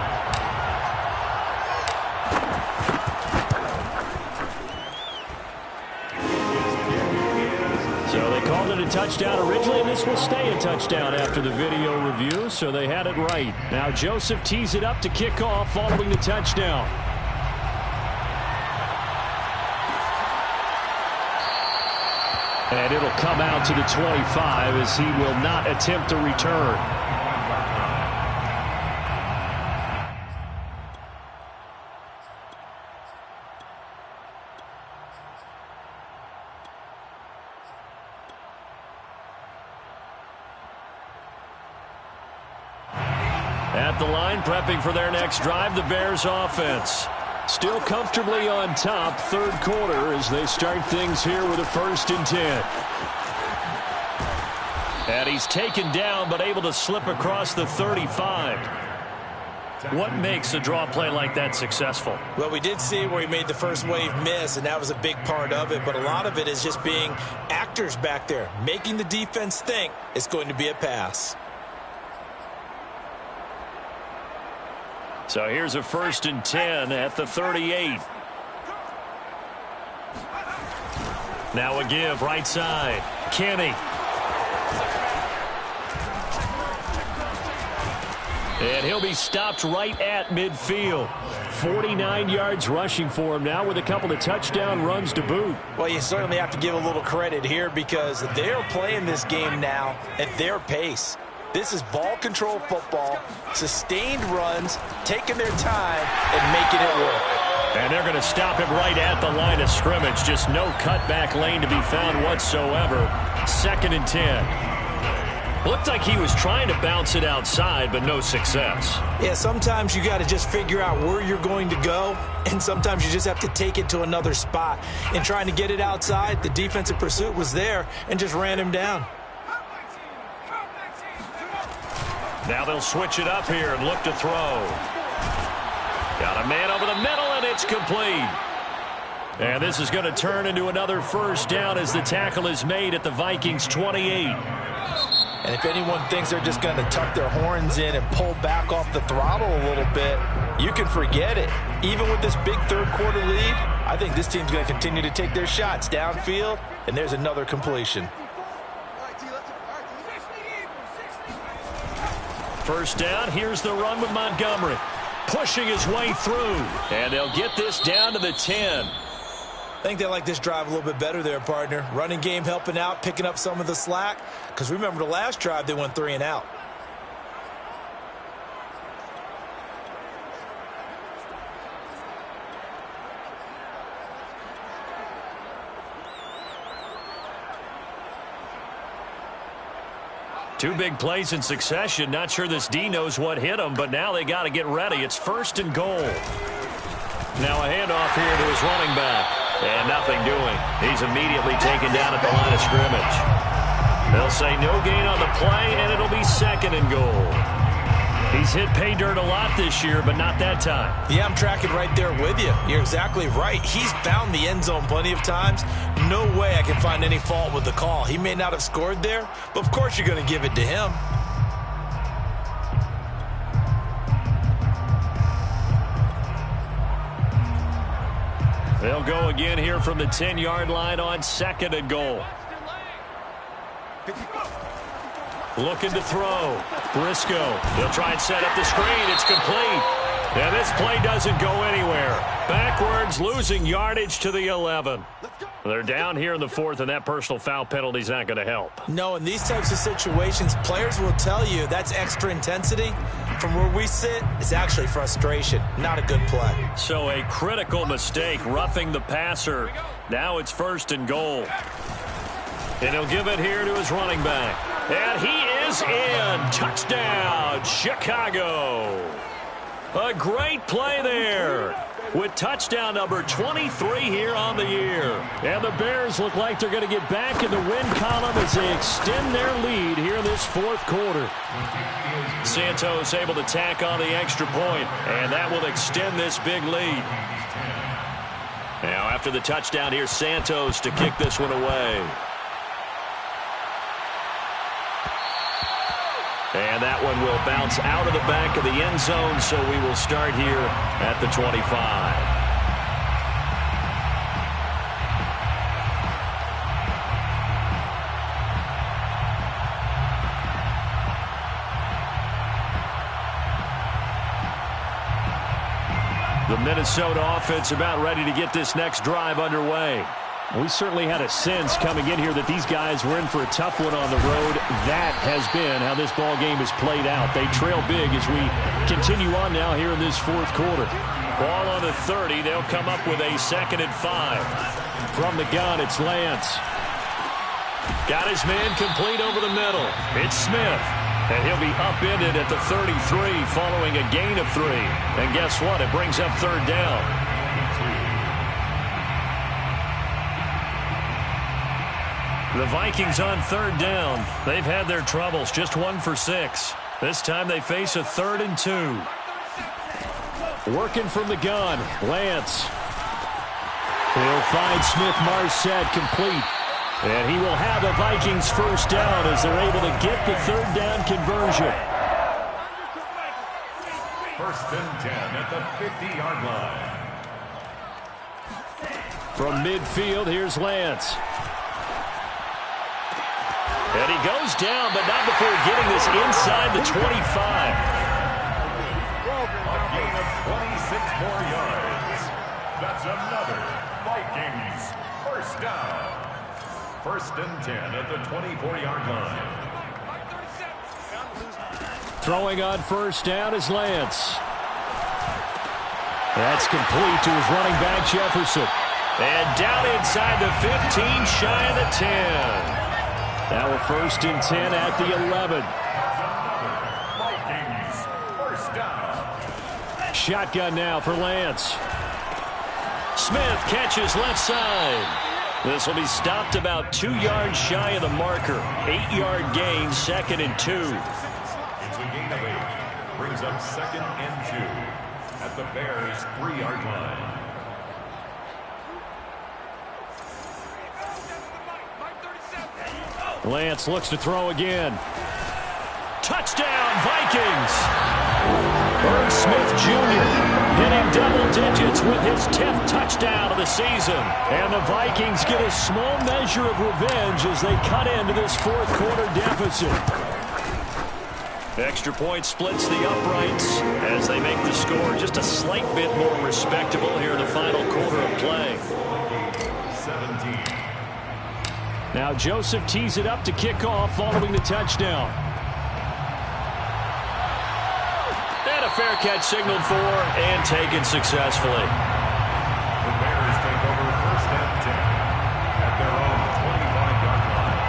So they called it a touchdown originally, and this will stay a touchdown after the video review, so they had it right. Now Joseph tees it up to kick off following the touchdown. And it'll come out to the 25 as he will not attempt to return. At the line, prepping for their next drive, the Bears offense. Still comfortably on top, third quarter, as they start things here with a 1st and 10. And he's taken down, but able to slip across the 35. What makes a draw play like that successful? Well, we did see where he made the first wave miss, and that was a big part of it. But a lot of it is just being actors back there, making the defense think it's going to be a pass. So here's a 1st and 10 at the 38. Now a give right side. Kenny. And he'll be stopped right at midfield. 49 yards rushing for him now with a couple of touchdown runs to boot. Well, you certainly have to give a little credit here because they're playing this game now at their pace. This is ball control football, sustained runs, taking their time and making it work. And they're going to stop him right at the line of scrimmage. Just no cutback lane to be found whatsoever. 2nd and 10. Looked like he was trying to bounce it outside, but no success. Yeah, sometimes you got to just figure out where you're going to go, and sometimes you just have to take it to another spot. In trying to get it outside, the defensive pursuit was there and just ran him down. Now they'll switch it up here and look to throw. Got a man over the middle, and it's complete. And this is going to turn into another 1st down as the tackle is made at the Vikings 28. And if anyone thinks they're just going to tuck their horns in and pull back off the throttle a little bit, you can forget it. Even with this big third quarter lead, I think this team's going to continue to take their shots downfield, and there's another completion. 1st down, here's the run with Montgomery. Pushing his way through. And they'll get this down to the 10. I think they like this drive a little bit better there, partner. Running game helping out, picking up some of the slack. Because remember the last drive, they went 3 and out. Two big plays in succession. Not sure this D knows what hit him, but now they got to get ready. It's 1st and goal. Now a handoff here to his running back. And nothing doing. He's immediately taken down at the line of scrimmage. They'll say no gain on the play, and it'll be 2nd and goal. He's hit pay dirt a lot this year, but not that time. Yeah, I'm tracking right there with you. You're exactly right. He's found the end zone plenty of times. No way I can find any fault with the call. He may not have scored there, but of course you're going to give it to him. They'll go again here from the 10-yard line on 2nd and goal. Looking to throw. Briscoe. He'll try and set up the screen. It's complete. And this play doesn't go anywhere. Backwards, losing yardage to the 11. They're down here in the 4th, and that personal foul penalty is not going to help. No, in these types of situations, players will tell you that's extra intensity. From where we sit, it's actually frustration. Not a good play. So a critical mistake, roughing the passer. Now it's 1st and goal. And he'll give it here to his running back. And he is in. Touchdown, Chicago. A great play there with touchdown number 23 here on the year. And the Bears look like they're going to get back in the win column as they extend their lead here in this 4th quarter. Santos able to tack on the extra point, and that will extend this big lead. After the touchdown, here's Santos to kick this one away. And that one will bounce out of the back of the end zone, so we will start here at the 25. The Minnesota offense about ready to get this next drive underway. We certainly had a sense coming in here that these guys were in for a tough one on the road. That has been how this ball game has played out. They trail big as we continue on now here in this fourth quarter. Ball on the 30. They'll come up with a 2nd and 5. From the gun, it's Lance. Got his man complete over the middle. It's Smith. And he'll be upended at the 33 following a gain of 3. And guess what? It brings up 3rd down. The Vikings on 3rd down. They've had their troubles, just 1 for 6. This time they face a 3rd and 2. Working from the gun, Lance. He'll find Smith-Marset complete. And he will have a Vikings first down as they're able to get the 3rd down conversion. 1st and 10 at the 50-yard line. From midfield, here's Lance. And he goes down, but not before getting this inside the 25. A gain of 26 more yards. That's another Vikings first down. 1st and 10 at the 24-yard line. Throwing on 1st down is Lance. That's complete to his running back, Jefferson. And down inside the 15, shy of the 10. Now a 1st and 10 at the 11. Vikings first down. Shotgun now for Lance. Smith catches left side. This will be stopped about 2 yards shy of the marker. 8-yard gain, 2nd and 2. It's a gain of 8. Brings up 2nd and 2 at the Bears' 3-yard line. Lance looks to throw again. Touchdown, Vikings! Irv Smith Jr. hitting double digits with his 10th touchdown of the season. And the Vikings get a small measure of revenge as they cut into this fourth quarter deficit. Extra point splits the uprights as they make the score just a slight bit more respectable here in the final quarter of play. 17. Now Joseph tees it up to kick off following the touchdown. And a fair catch signaled for and taken successfully. The Bears take over 1st and 10 at their own 25-yard line.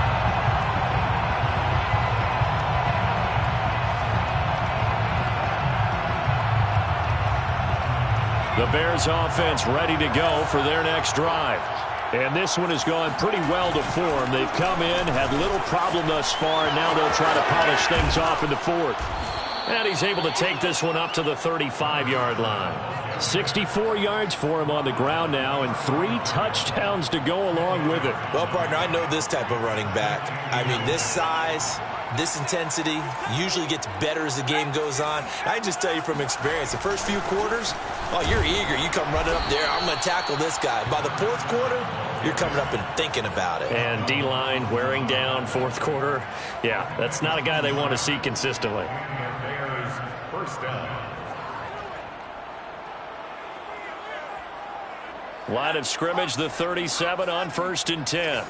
The Bears offense ready to go for their next drive. And this one has gone pretty well to form. They've come in, had little problem thus far, and now they'll try to polish things off in the fourth. And he's able to take this one up to the 35-yard line. 64 yards for him on the ground now, and 3 touchdowns to go along with it. Well, partner, I know this type of running back. I mean, this size, this intensity usually gets better as the game goes on. I just tell you from experience, the first few quarters, oh, you're eager. You come running up there, I'm going to tackle this guy. By the fourth quarter, you're coming up and thinking about it. And D-line wearing down fourth quarter. Yeah, that's not a guy they want to see consistently. Bears first down. Line of scrimmage, the 37 on 1st and 10.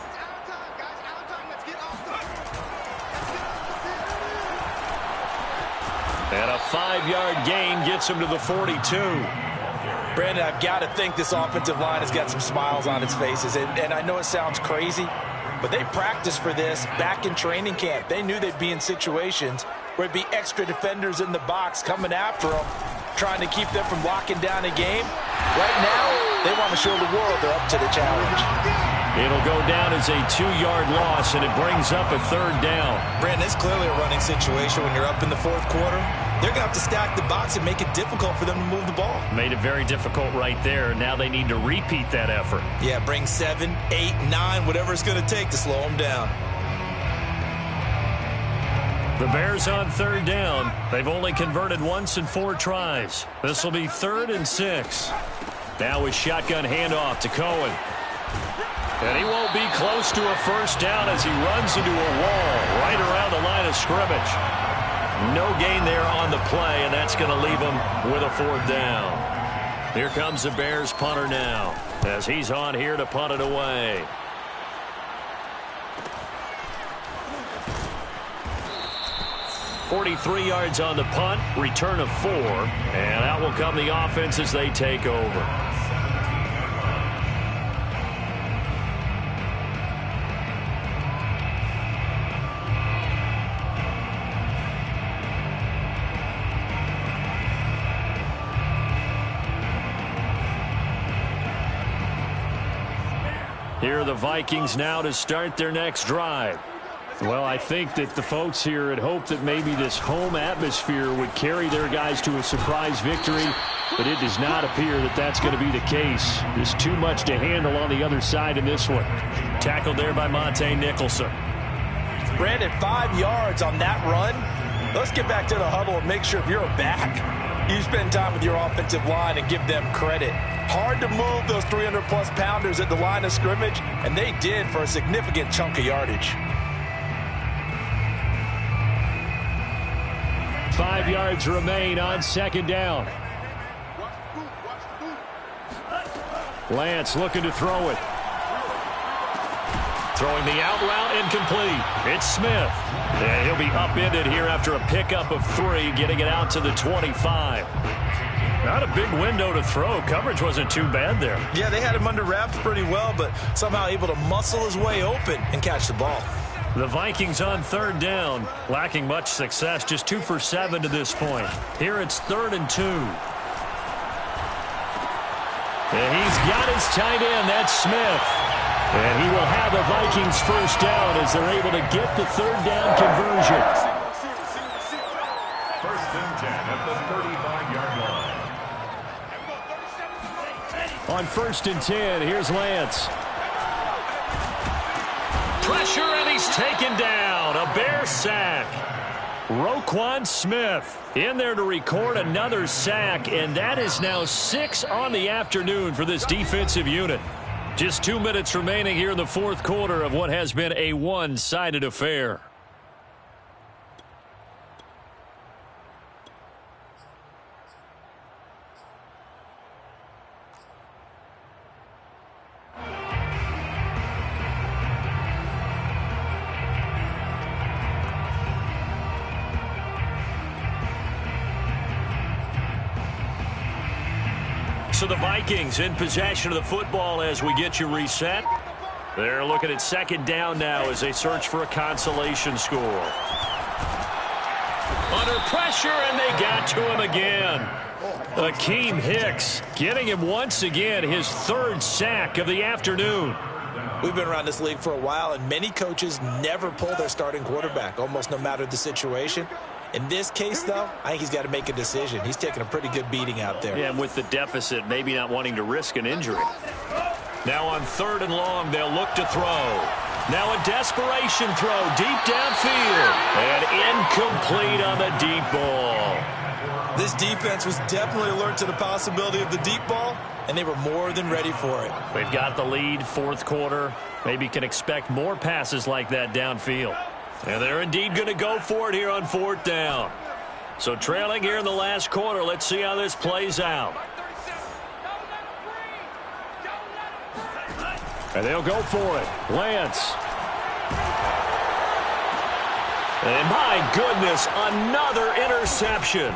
And a 5-yard gain gets him to the 42. Brandon, I've got to think this offensive line has got some smiles on its faces. And I know it sounds crazy, but they practiced for this back in training camp. They knew they'd be in situations where it'd be extra defenders in the box coming after them, trying to keep them from locking down a game. Right now, they want to show the world they're up to the challenge. It'll go down as a 2-yard loss, and it brings up a 3rd down. Brandon, it's clearly a running situation when you're up in the fourth quarter. they're going to have to stack the box and make it difficult for them to move the ball. Made it very difficult right there. Now they need to repeat that effort. Yeah, bring 7, 8, 9, whatever it's going to take to slow them down. The Bears on third down. They've only converted once in 4 tries. This will be 3rd and 6. Now a shotgun handoff to Cohen. And he won't be close to a first down as he runs into a wall right around the line of scrimmage. No gain there on the play, and that's going to leave him with a 4th down. Here comes the Bears punter now as he's on here to punt it away. .43 yards on the punt, return of 4, and out will come the offense as they take over. Here are the Vikings now to start their next drive. Well, I think that the folks here had hoped that maybe this home atmosphere would carry their guys to a surprise victory, but it does not appear that that's going to be the case. There's too much to handle on the other side in this one. Tackled there by Monte Nicholson. Brandon, 5 yards on that run. Let's get back to the huddle and make sure if you're a back, you spend time with your offensive line and give them credit. Hard to move those 300-plus pounders at the line of scrimmage, and they did for a significant chunk of yardage. 5 yards remain on 2nd down. Lance looking to throw it. Throwing the out route incomplete. It's Smith. And he'll be upended here after a pickup of 3, getting it out to the 25. Not a big window to throw. Coverage wasn't too bad there. Yeah, they had him under wraps pretty well, but somehow able to muscle his way open and catch the ball. The Vikings on 3rd down, lacking much success, just 2 for 7 to this point. Here it's 3rd and 2. And he's got his tight end, that's Smith. And he will have the Vikings first down as they're able to get the 3rd down conversion. 1st and 10 at the 35-yard line. On 1st and 10, here's Lance. Pressure, and he's taken down. A Bear sack. Roquan Smith in there to record another sack, and that is now 6 on the afternoon for this defensive unit. Just 2 minutes remaining here in the 4th quarter of what has been a one-sided affair. So the Vikings in possession of the football as we get you reset. They're looking at 2nd down now as they search for a consolation score. Under pressure, and they got to him again. Akeem Hicks getting him once again his 3rd sack of the afternoon. We've been around this league for a while, and many coaches never pull their starting quarterback, almost no matter the situation. In this case, though, I think he's got to make a decision. He's taking a pretty good beating out there. Yeah, and with the deficit, maybe not wanting to risk an injury. Now on 3rd and long, they'll look to throw. Now a desperation throw deep downfield. And incomplete on the deep ball. This defense was definitely alert to the possibility of the deep ball, and they were more than ready for it. They've got the lead, 4th quarter. Maybe can expect more passes like that downfield. And they're indeed going to go for it here on 4th down. So trailing here in the last quarter, let's see how this plays out. And they'll go for it. Lance. And my goodness, another interception.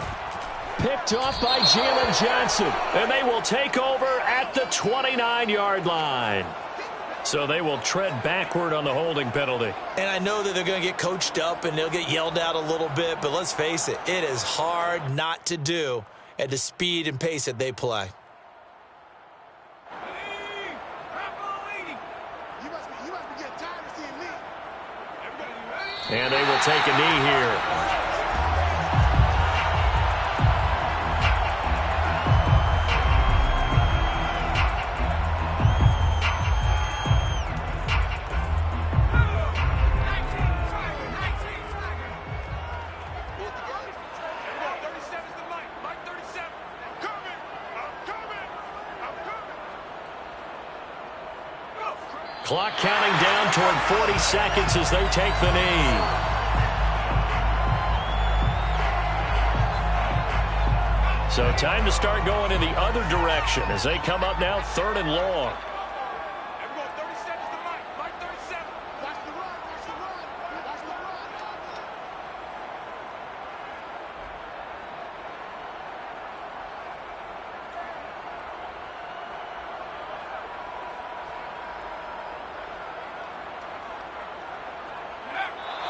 Picked off by Jalen Johnson. And they will take over at the 29-yard line. So they will tread backward on the holding penalty. And I know that they're going to get coached up and they'll get yelled at a little bit, but let's face it, it is hard not to do at the speed and pace that they play. And they will take a knee here. Clock counting down toward 40 seconds as they take the knee. So time to start going in the other direction as they come up now 3rd and long. Everyone, 30 seconds to Mike. Mike 37. Watch the run. Watch the run. Watch the run.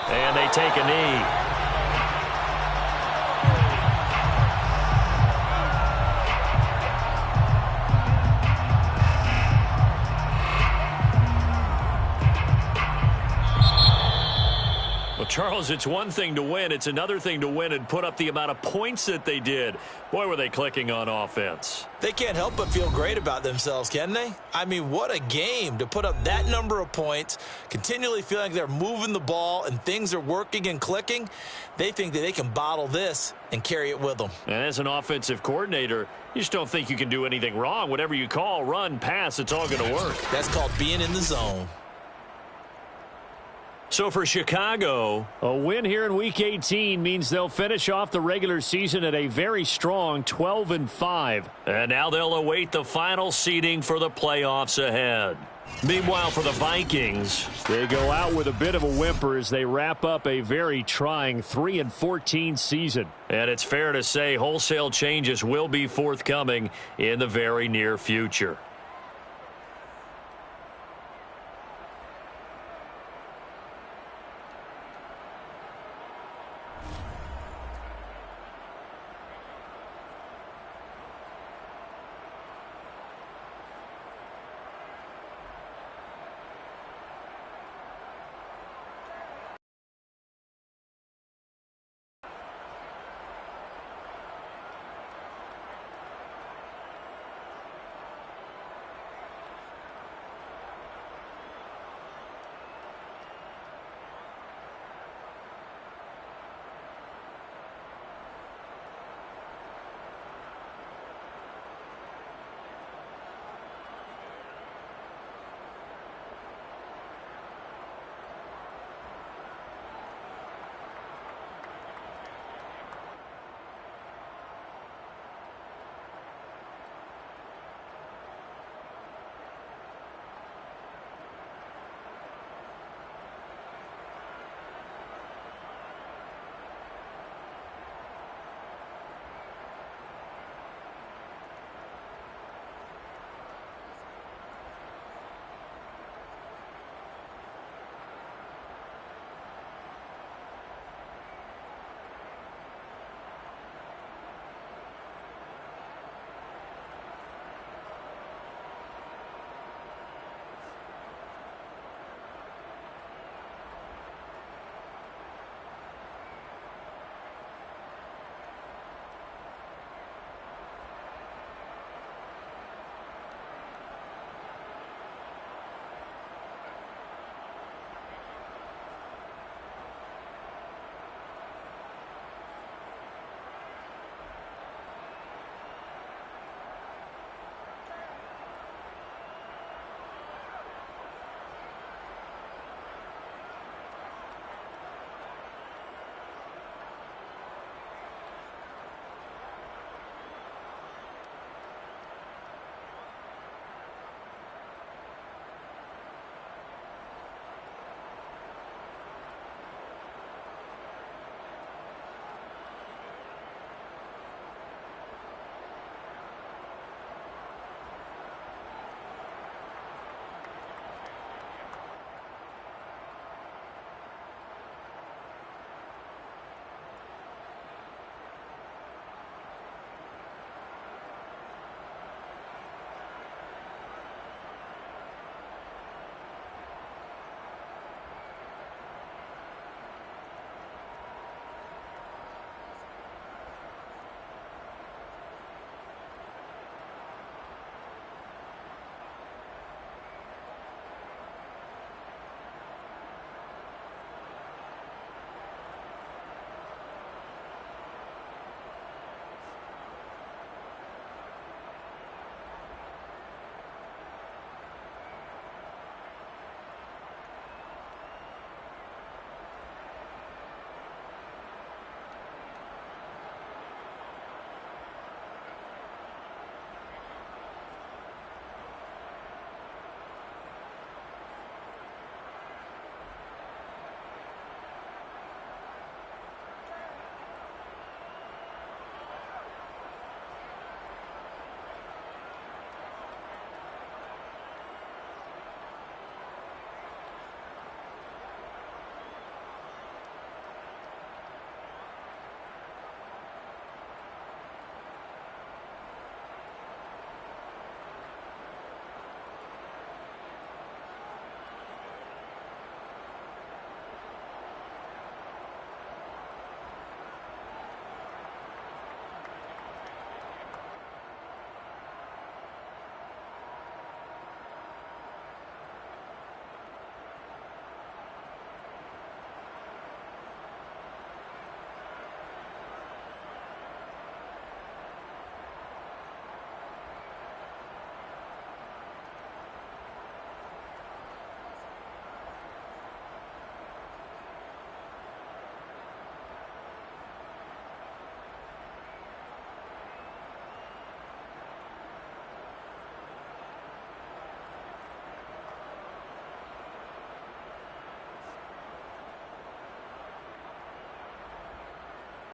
And they take a knee. Well, Charles, it's one thing to win. It's another thing to win and put up the amount of points that they did. Boy, were they clicking on offense. They can't help but feel great about themselves, can they? I mean, what a game to put up that number of points, continually feeling like they're moving the ball and things are working and clicking. They think that they can bottle this and carry it with them. And as an offensive coordinator, you just don't think you can do anything wrong. Whatever you call, run, pass, it's all going to work. That's called being in the zone. So for Chicago, a win here in Week 18 means they'll finish off the regular season at a very strong 12-5. And now they'll await the final seeding for the playoffs ahead. Meanwhile, for the Vikings, they go out with a bit of a whimper as they wrap up a very trying 3-14 season. And it's fair to say wholesale changes will be forthcoming in the very near future.